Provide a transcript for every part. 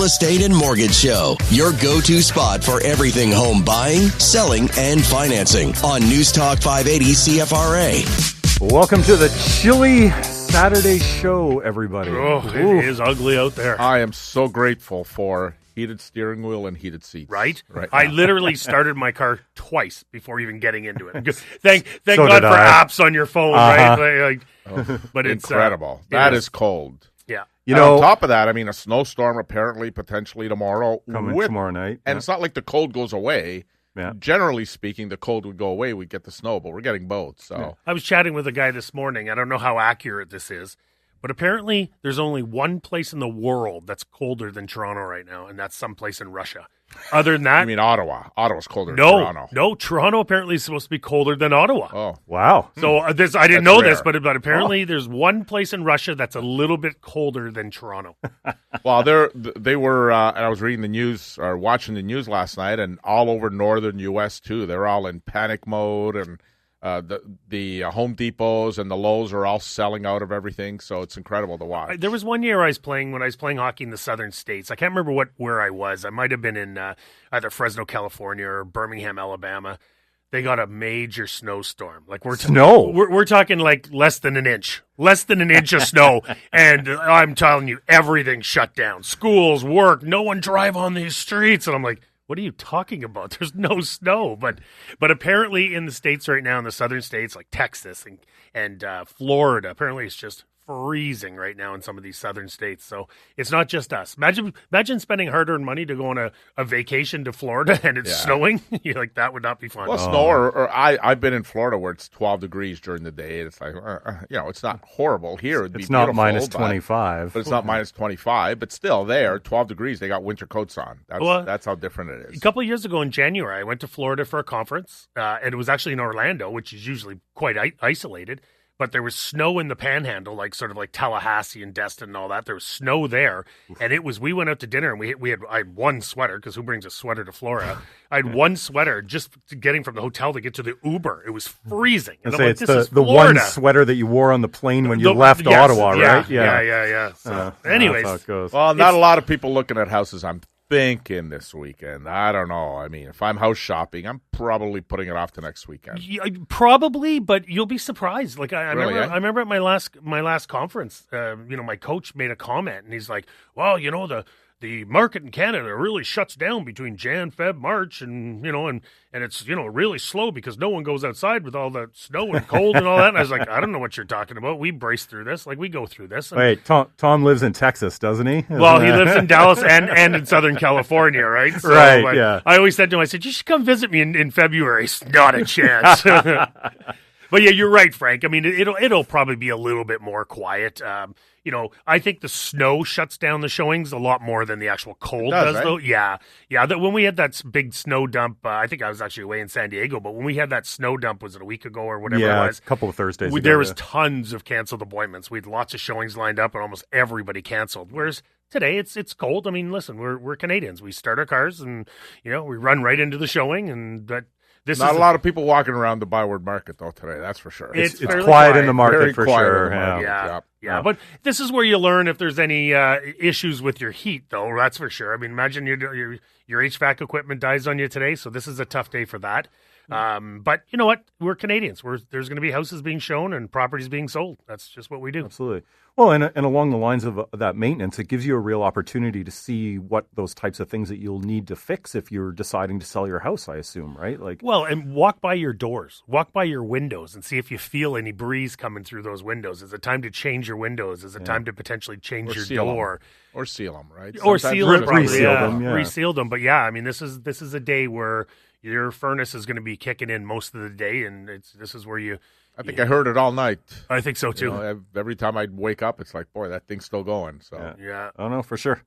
Estate and Mortgage Show, your go-to spot for everything home buying, selling, and financing on News Talk 580 CFRA. Welcome to the chilly Saturday show, everybody. Oh, it is ugly out there. I am so grateful for heated steering wheel and heated seats. Right now. I literally started my car twice before even getting into it. Thank God for apps on your phone, right? But it's incredible. That is cold. Yeah. On top of that, I mean, a snowstorm apparently potentially tomorrow. Coming tomorrow night. And it's not like the cold goes away. Yeah. Generally speaking, the cold would go away. We'd get the snow, but we're getting both. So I was chatting with a guy this morning. I don't know how accurate this is, but apparently there's only one place in the world that's colder than Toronto right now, and that's someplace in Russia. Other than that, I mean, Ottawa. Ottawa's colder than Toronto. No, Toronto apparently is supposed to be colder than Ottawa. Oh, wow. So I didn't know this, but apparently there's one place in Russia that's a little bit colder than Toronto. Well, they were, and I was reading the news or watching the news last night, and all over northern U.S. too. They're all in panic mode, and the Home Depots and the Lowe's are all selling out of everything. So it's incredible to watch. There was one year when I was playing hockey in the southern states. I can't remember where I was. I might have been in either Fresno, California, or Birmingham, Alabama. They got a major snowstorm. Like we're talking like less than an inch of snow, and I'm telling you, everything shut down. Schools, work, no one drive on these streets, and I'm like, what are you talking about? There's no snow, but apparently in the states right now, in the southern states like Texas and Florida, apparently it's just freezing right now in some of these southern states. So it's not just us. Imagine spending hard-earned money to go on a vacation to Florida and it's snowing. You're like, that would not be fun. Well, snow, or I've been in Florida where it's 12 degrees during the day. And it's like, it's not horrible here. It's not minus 25. But it's not minus 25. But still there, 12 degrees, they got winter coats on. That's how different it is. A couple of years ago in January, I went to Florida for a conference, and it was actually in Orlando, which is usually quite isolated. But there was snow in the Panhandle, like sort of like Tallahassee and Destin and all that. There was snow there, and we went out to dinner, and I had one sweater, because who brings a sweater to Florida? I had one sweater just getting from the hotel to get to the Uber. It was freezing. And it's the one sweater that you wore on the plane when you left Ottawa, right? Yeah. So, anyways. That's how it goes. Well, not a lot of people looking at houses, I'm thinking, this weekend. I don't know. I mean, if I'm house shopping, I'm probably putting it off to next weekend. Probably, but you'll be surprised. Like I remember at my last conference, my coach made a comment, and he's like, "Well, the market in Canada really shuts down between Jan, Feb, March, and it's really slow because no one goes outside with all the snow and cold and all that." And I was like, I don't know what you're talking about. We brace through this, like we go through this. Wait, Tom lives in Texas, doesn't he? Well, he lives in Dallas and in Southern California, right? So, right. Yeah. I always said to him, I said, you should come visit me in February. Not a chance. But yeah, you're right, Frank. I mean, it'll probably be a little bit more quiet. I think the snow shuts down the showings a lot more than the actual cold does, though. Yeah. When we had that big snow dump, I think I was actually away in San Diego, but when we had that snow dump, was it a week ago or whatever it was? A couple of Thursdays ago. There was tons of canceled appointments. We had lots of showings lined up, and almost everybody canceled. Whereas today, it's cold. I mean, listen, we're Canadians. We start our cars, and we run right into the showing, and that. Not a lot of people walking around the Byward Market, though, today. That's for sure. It's quiet in the market, for sure. Yeah. But this is where you learn if there's any issues with your heat, though. That's for sure. I mean, imagine your HVAC equipment dies on you today, so this is a tough day for that. But you know what? We're Canadians. There's going to be houses being shown and properties being sold. That's just what we do. Absolutely. Well, and along the lines of that maintenance, it gives you a real opportunity to see what those types of things that you'll need to fix if you're deciding to sell your house, I assume, right? And walk by your doors, walk by your windows, and see if you feel any breeze coming through those windows. Is it time to change your windows? Is it time to potentially change your door? Or seal them, right? Or seal them, reseal them. But yeah, I mean, this is a day where your furnace is going to be kicking in most of the day, and this is where you. I think I heard it all night. I think so too. Every time I'd wake up, it's like, boy, that thing's still going. So yeah. Oh no, for sure.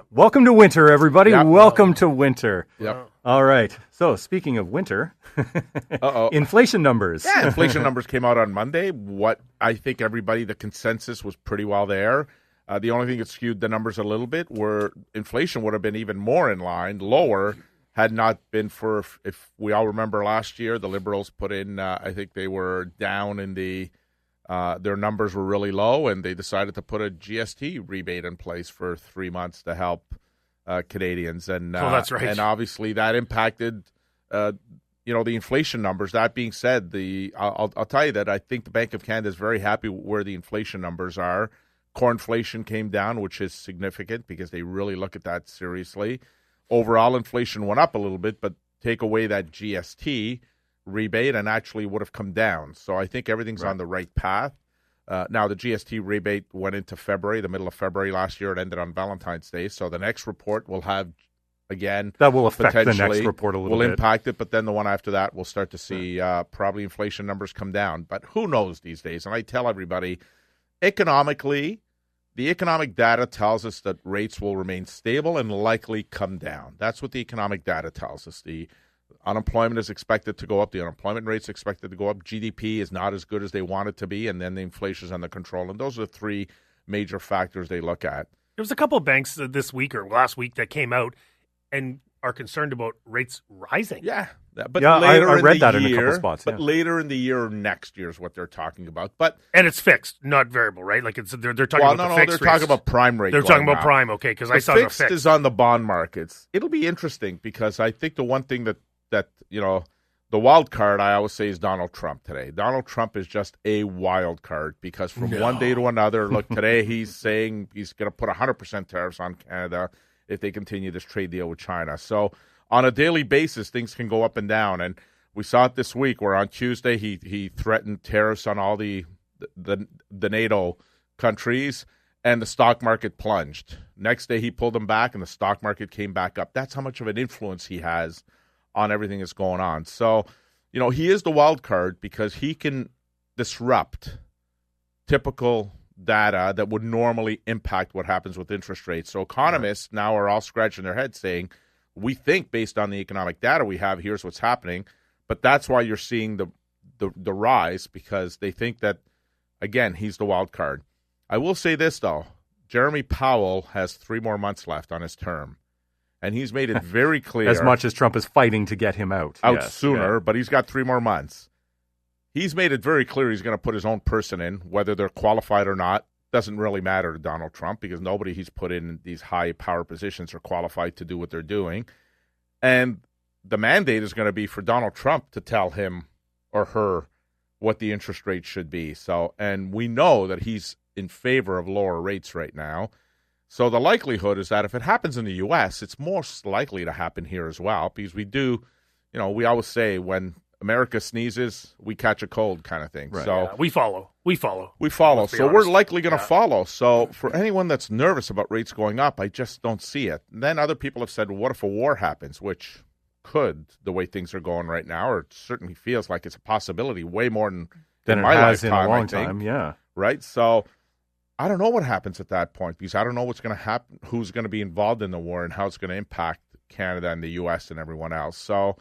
Welcome to winter, everybody. Yep. Welcome to winter. Yep. All right. So speaking of winter, inflation numbers. Yeah, inflation numbers came out on Monday. What I think the consensus was pretty well there. The only thing that skewed the numbers a little bit were inflation would have been even more in line, lower, had not been for, if we all remember last year, the Liberals put in, I think they were down in their numbers were really low, and they decided to put a GST rebate in place for 3 months to help Canadians, and that's right. And obviously that impacted the inflation numbers. That being said, I'll tell you that I think the Bank of Canada is very happy where the inflation numbers are. Core inflation came down, which is significant because they really look at that seriously. Overall inflation went up a little bit, but take away that GST rebate and actually would have come down. So I think everything's on the right path. Now, the GST rebate went into February, the middle of February last year. It ended on Valentine's Day. So the next report will have, again, that will affect the next report a little bit. Will impact it, but then the one after that, we'll start to see probably inflation numbers come down. But who knows these days? And I tell everybody, economically, the economic data tells us that rates will remain stable and likely come down. That's what the economic data tells us. The unemployment is expected to go up. The unemployment rate is expected to go up. GDP is not as good as they want it to be, and then the inflation is under control. And those are the three major factors they look at. There was a couple of banks this week or last week that came out and are concerned about rates rising. Yeah. But I read that in a couple spots. But later in the year or next year is what they're talking about. And it's fixed, not variable, right? Like they're talking about the fixed they're talking about prime rate. They're talking about prime, okay, because I saw the fixed is on the bond markets. It'll be interesting because I think the one thing that the wild card I always say is Donald Trump today. Donald Trump is just a wild card because from one day to another, look, today he's saying he's going to put 100% tariffs on Canada if they continue this trade deal with China. So on a daily basis, things can go up and down. And we saw it this week where on Tuesday he threatened tariffs on all the NATO countries, and the stock market plunged. Next day he pulled them back, and the stock market came back up. That's how much of an influence he has on everything that's going on. So, he is the wild card because he can disrupt typical data that would normally impact what happens with interest rates. So economists now are all scratching their heads saying, we think based on the economic data we have, here's what's happening. But that's why you're seeing the rise, because they think that, again, he's the wild card. I will say this, though. Jeremy Powell has 3 more months left on his term. And he's made it very clear. As much as Trump is fighting to get him out. Sooner, but he's got 3 more months. He's made it very clear he's going to put his own person in, whether they're qualified or not. Doesn't really matter to Donald Trump because nobody he's put in these high power positions are qualified to do what they're doing. And the mandate is going to be for Donald Trump to tell him or her what the interest rate should be. So, and we know that he's in favor of lower rates right now. So the likelihood is that if it happens in the U.S., it's most likely to happen here as well, because we do, we always say when America sneezes, we catch a cold kind of thing. Right. So we follow. So we're likely going to follow. So for anyone that's nervous about rates going up, I just don't see it. And then other people have said, well, what if a war happens, which could, the way things are going right now, or it certainly feels like it's a possibility, way more than it my has lifetime, in a long time. Yeah. Right? So I don't know what happens at that point because I don't know what's going to happen, who's going to be involved in the war, and how it's going to impact Canada and the U.S. and everyone else. So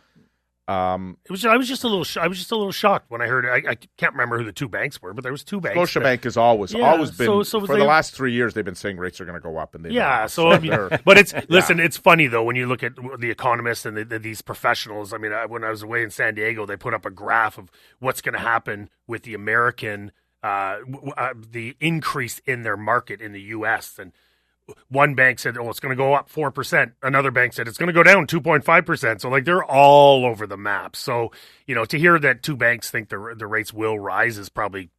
I was just a little shocked when I heard it. I can't remember who the 2 banks were, but there was 2 banks. Scotiabank has always been for the last 3 years. They've been saying rates are going to go up, and but it's listen. It's funny though when you look at the economists and these professionals. I mean, when I was away in San Diego, they put up a graph of what's going to happen with the American. The increase in their market in the U.S. And one bank said, it's going to go up 4%. Another bank said it's going to go down 2.5%. So, they're all over the map. So, to hear that 2 banks think the rates will rise is probably,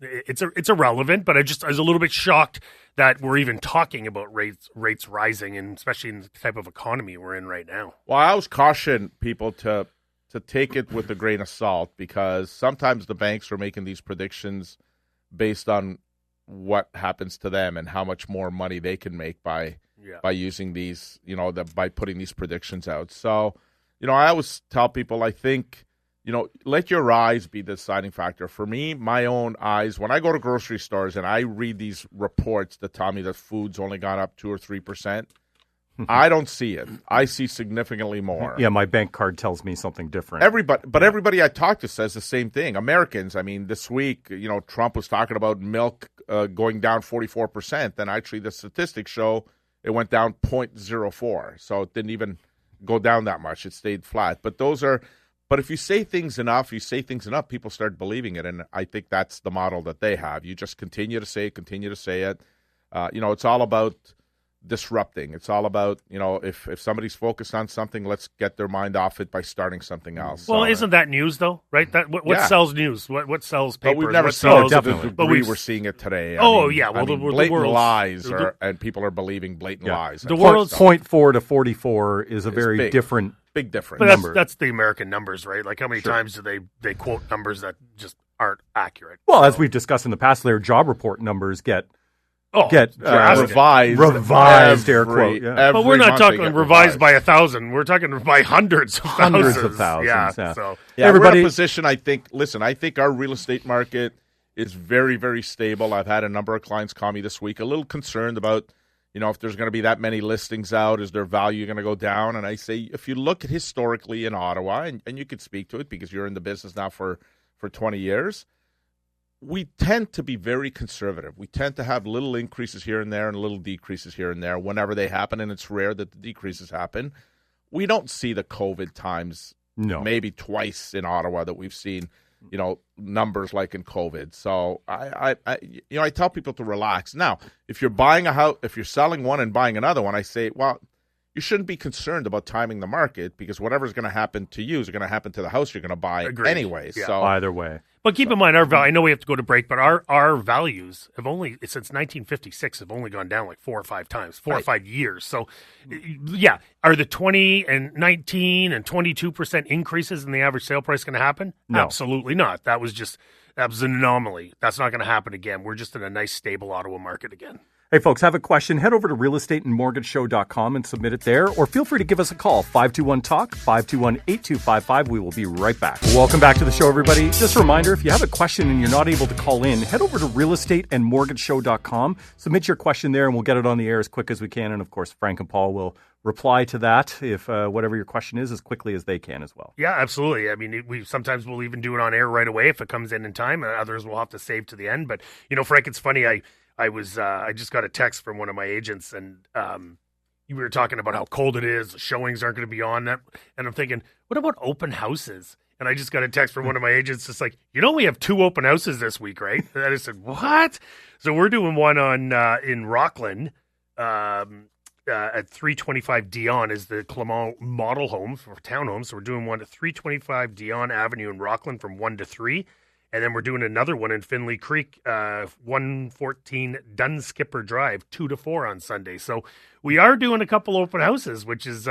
it's irrelevant. But I was a little bit shocked that we're even talking about rates rising, and especially in the type of economy we're in right now. Well, I always caution people to take it with a grain of salt because sometimes the banks are making these predictions based on what happens to them and how much more money they can make by using these, by putting these predictions out. So, I always tell people, I think, let your eyes be the deciding factor. For me, my own eyes, when I go to grocery stores and I read these reports that tell me that food's only gone up 2 or 3%, I don't see it. I see significantly more. Yeah, my bank card tells me something different. Everybody I talk to says the same thing. Americans, I mean, this week, Trump was talking about milk going down 44%. Then actually the statistics show it went down 0.04. So it didn't even go down that much. It stayed flat. But if you say things enough, people start believing it. And I think that's the model that they have. You just continue to say it. It's all about disrupting. It's all about, if somebody's focused on something, let's get their mind off it by starting something else. Well, isn't that news though? Right? That what sells news? What sells papers? But we've never seen it to the degree we're seeing it today. Blatant lies, and people are believing blatant lies. The world's 0.4 to 44 is a very different. Big difference. But that's the American numbers, right? Like how many times do they quote numbers that just aren't accurate? Well, as we've discussed in the past, their job report numbers get revised, air quote. Yeah. But we're not talking revised by 1,000. We're talking by hundreds of thousands. So everybody, we're in a position, I think our real estate market is very, very stable. I've had a number of clients call me this week a little concerned about, if there's going to be that many listings out, is their value going to go down? And I say, if you look at historically in Ottawa, and you could speak to it because you're in the business now for 20 years, we tend to be very conservative. We tend to have little increases here and there and little decreases here and there whenever they happen, and it's rare that the decreases happen. We don't see the COVID times, maybe twice in Ottawa that we've seen, numbers like in COVID. So I tell people to relax. Now, if you're buying a house, if you're selling one and buying another one, I say, well, you shouldn't be concerned about timing the market because whatever's going to happen to you is going to happen to the house you're going to buy anyway. Yeah. So either way. But keep in mind, I know we have to go to break, but our values have only, since 1956, have only gone down like 4 or 5 times, 4 or 5 years. So, yeah, are the 20 and 19 and 22% increases in the average sale price going to happen? No. Absolutely not. That was an anomaly. That's not going to happen again. We're just in a nice, stable Ottawa market again. Hey, folks, have a question? Head over to realestateandmortgageshow.com and submit it there, or feel free to give us a call, 521-TALK, 521-8255. We will be right back. Welcome back to the show, everybody. Just a reminder, if you have a question and you're not able to call in, head over to realestateandmortgageshow.com, submit your question there, and we'll get it on the air as quick as we can. And, of course, Frank and Paul will reply to that, if whatever your question is, as quickly as they can as well. Yeah, absolutely. I mean, sometimes we'll even do it on air right away if it comes in time, and others will have to save to the end. But, Frank, it's funny, I just got a text from one of my agents, and we were talking about how cold it is. The showings aren't going to be on that. And I'm thinking, what about open houses? And I just got a text from one of my agents. It's like, we have 2 open houses this week, right? And I said, what? So we're doing one in Rockland at 325 Dion is the Clement model home for townhomes. So we're doing one at 325 Dion Avenue in Rockland from 1 to 3. And then we're doing another one in Finley Creek, 114 Dunskipper Drive, 2 to 4 on Sunday. So we are doing a couple open houses, which is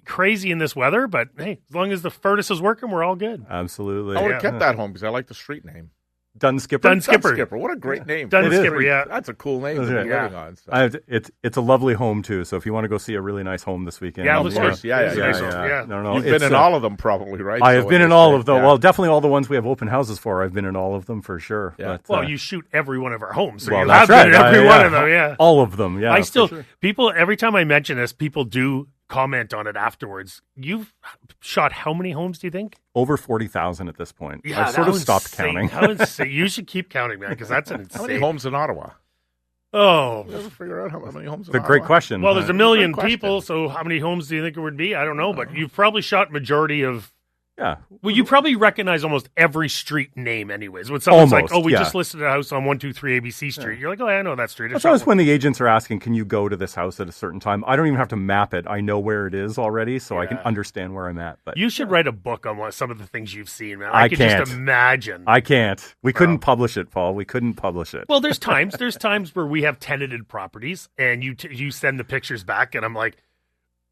crazy in this weather. But, hey, as long as the furnace is working, we're all good. Absolutely. I would have kept that home because I like the street name. Dunskipper. What a great name. Dunskipper, yeah. That's a cool name to be living on. So. It's a lovely home, too. So if you want to go see a really nice home this weekend. Yeah, of course. Yeah. No. You've been in all of them probably, right? I have been in all of them. Yeah. Well, definitely all the ones we have open houses for. I've been in all of them for sure. Yeah. But, you shoot every one of our homes. So you have been in every one of them, yeah. All of them, yeah. People, every time I mention this, people do comment on it afterwards. You've shot how many homes, do you think? Over 40,000 at this point. Yeah, I sort of stopped counting. You should keep counting, man, because that's insane. How many homes in Ottawa? Oh. You ever figure out how many homes in Ottawa? It's a great question. Well, there's 1 million people, so how many homes do you think it would be? I don't know, but you've probably shot majority of... Yeah. Well, you probably recognize almost every street name anyways. When someone's like, we just listed a house on 123 ABC Street. You're like, I know that street. That's always when the agents are asking, can you go to this house at a certain time? I don't even have to map it. I know where it is already, so I can understand where I'm at. But you should write a book on some of the things you've seen, man. I can't. Just imagine. I can't. We couldn't publish it, Paul. We couldn't publish it. Well, there's times where we have tenanted properties, and you send the pictures back, and I'm like,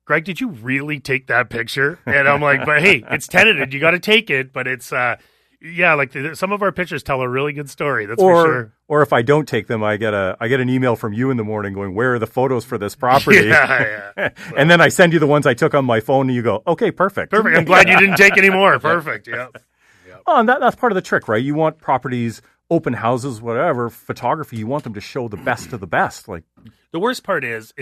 Greg, did you really take that picture? And I'm like, but hey, it's tenanted. You got to take it. But it's, some of our pictures tell a really good story. That's for sure. Or if I don't take them, I get an email from you in the morning going, where are the photos for this property? Yeah. And then I send you the ones I took on my phone, and you go, okay, perfect. Perfect. I'm glad you didn't take any more. Perfect. Yeah. Oh, and that's part of the trick, right? You want properties, open houses, whatever, photography, you want them to show the best of the best. Like the worst part is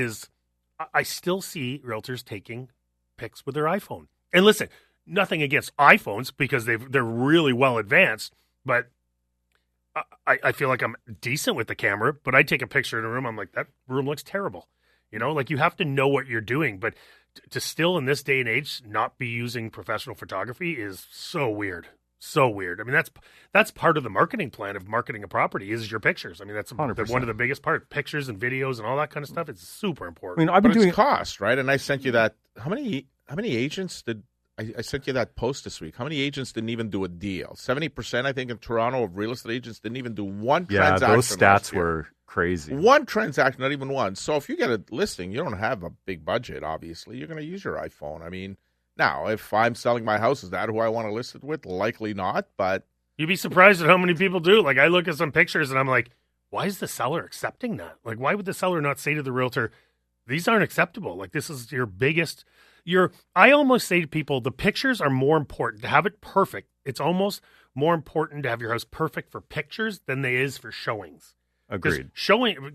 I still see realtors taking pics with their iPhone. And listen, nothing against iPhones because they're really well advanced, but I feel like I'm decent with the camera, but I take a picture in a room, I'm like, that room looks terrible. You have to know what you're doing, but to still in this day and age not be using professional photography is so weird. So weird. I mean, that's part of the marketing plan of marketing a property is your pictures. I mean, that's 100%. One of the biggest parts. Pictures and videos and all that kind of stuff. It's super important. I mean, I've been doing cost, right? And I sent you that. How many agents did I sent you that post this week? How many agents didn't even do a deal? 70%, I think, in Toronto of real estate agents didn't even do one transaction. Yeah, those stats were crazy. One transaction, not even one. So if you get a listing, you don't have a big budget, obviously. You're going to use your iPhone. I mean, now, if I'm selling my house, is that who I want to list it with? Likely not, but... You'd be surprised at how many people do. Like, I look at some pictures and I'm like, why is the seller accepting that? Like, why would the seller not say to the realtor, these aren't acceptable? Like, this is your biggest... I almost say to people, the pictures are more important. To have it perfect, it's almost more important to have your house perfect for pictures than it is for showings. Agreed.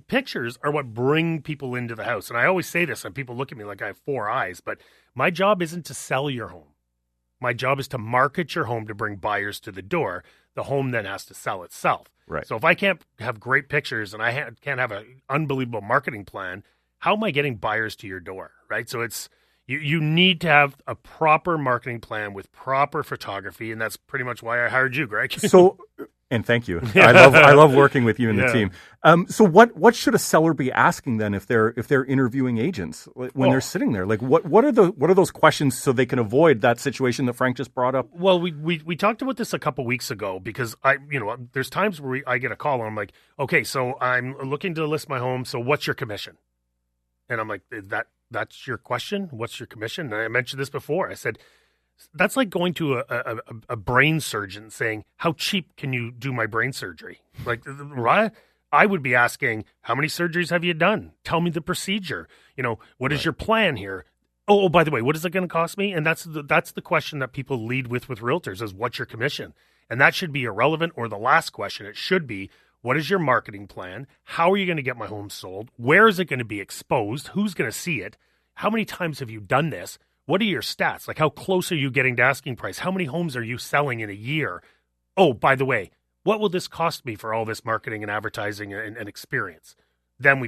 Pictures are what bring people into the house. And I always say this, and people look at me like I have four eyes, but my job isn't to sell your home. My job is to market your home to bring buyers to the door. The home then has to sell itself. Right. So if I can't have great pictures and I can't have an unbelievable marketing plan, how am I getting buyers to your door, right? So it's you need to have a proper marketing plan with proper photography, and that's pretty much why I hired you, Greg. And thank you. I love working with you and the team. So what should a seller be asking then if they're interviewing agents when they're sitting there? Like what are those questions so they can avoid that situation that Frank just brought up? Well, we talked about this a couple weeks ago because there's times where I get a call and I'm like, okay, so I'm looking to list my home. So what's your commission? And I'm like, that's your question? What's your commission? And I mentioned this before. I said, that's like going to a brain surgeon saying, how cheap can you do my brain surgery? Like, I would be asking, how many surgeries have you done? Tell me the procedure. What is your plan here? Oh, by the way, what is it going to cost me? And that's the question that people lead with realtors is, what's your commission? And that should be irrelevant, or the last question. It should be, what is your marketing plan? How are you going to get my home sold? Where is it going to be exposed? Who's going to see it? How many times have you done this? What are your stats? Like, how close are you getting to asking price? How many homes are you selling in a year? Oh, by the way, what will this cost me for all this marketing and advertising and experience? Then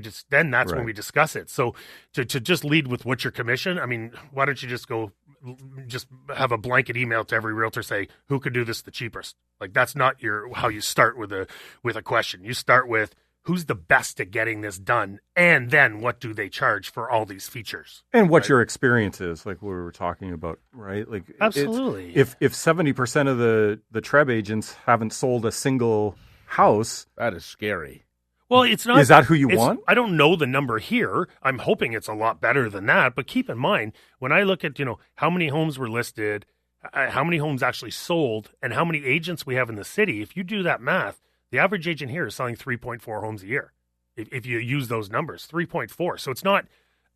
that's when we discuss it. So to just lead with what's your commission? I mean, why don't you just have a blanket email to every realtor, say, who could do this the cheapest? Like, that's not how you start with a question. You start with, who's the best at getting this done? And then what do they charge for all these features? And what your experience is, like we were talking about, right? Like, absolutely. If 70% of the Treb agents haven't sold a single house, that is scary. Well, it's not. Is that who you want? I don't know the number here. I'm hoping it's a lot better than that. But keep in mind, when I look at, how many homes were listed, how many homes actually sold, and how many agents we have in the city, if you do that math, the average agent here is selling 3.4 homes a year. If you use those numbers, 3.4. So it's not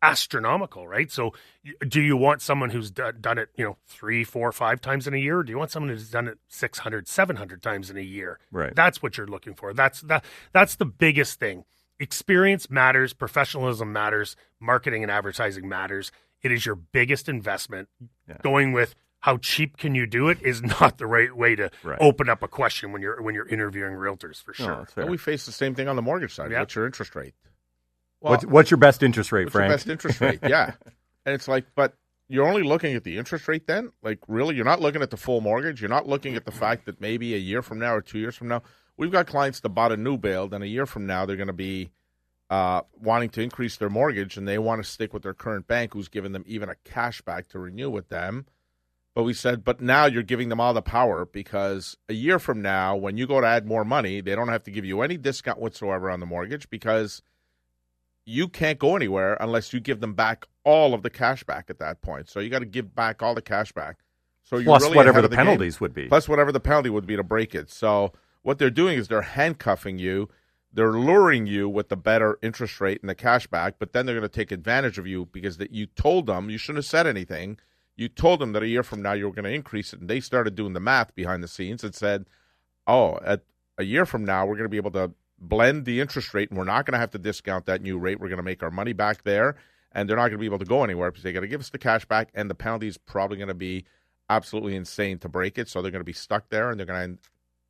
astronomical, right? So do you want someone who's done it, 3, 4, 5 times in a year? Or do you want someone who's done it 600, 700 times in a year? Right. That's what you're looking for. That's the biggest thing. Experience matters. Professionalism matters. Marketing and advertising matters. It is your biggest investment. Yeah. Going with how cheap can you do it is not the right way to open up a question when you're interviewing realtors, for sure. No, we face the same thing on the mortgage side. Yeah. What's your interest rate? Well, what's your best interest rate, Frank? Your best interest rate, yeah. And it's like, but you're only looking at the interest rate then? Like, really? You're not looking at the full mortgage? You're not looking at the fact that maybe a year from now or 2 years from now, we've got clients that bought a new build, and a year from now they're going to be wanting to increase their mortgage, and they want to stick with their current bank who's given them even a cashback to renew with them. But we said, but now you're giving them all the power, because a year from now, when you go to add more money, they don't have to give you any discount whatsoever on the mortgage, because you can't go anywhere unless you give them back all of the cash back at that point. So you got to give back all the cash back. So you're plus really whatever the penalties would be. Plus whatever the penalty would be to break it. So what they're doing is they're handcuffing you. They're luring you with the better interest rate and the cash back, but then they're going to take advantage of you because you told them, you shouldn't have said anything. You told them that a year from now you were going to increase it, and they started doing the math behind the scenes and said, at a year from now we're going to be able to blend the interest rate, and we're not going to have to discount that new rate. We're going to make our money back there, and they're not going to be able to go anywhere because they got to give us the cash back, and the penalty is probably going to be absolutely insane to break it. So they're going to be stuck there, and they're going to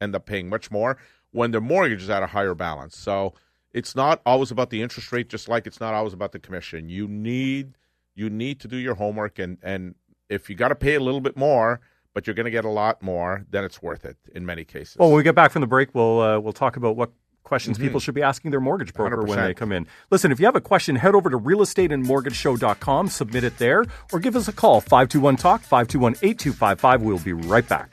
end up paying much more when their mortgage is at a higher balance. So it's not always about the interest rate, just like it's not always about the commission. You need to do your homework, and if you got to pay a little bit more, but you're going to get a lot more, then it's worth it in many cases. Well, when we get back from the break, we'll talk about what questions people should be asking their mortgage broker 100%. when they come in. Listen, if you have a question, head over to realestateandmortgageshow.com, submit it there, or give us a call, 521-TALK, 521-8255. We'll be right back.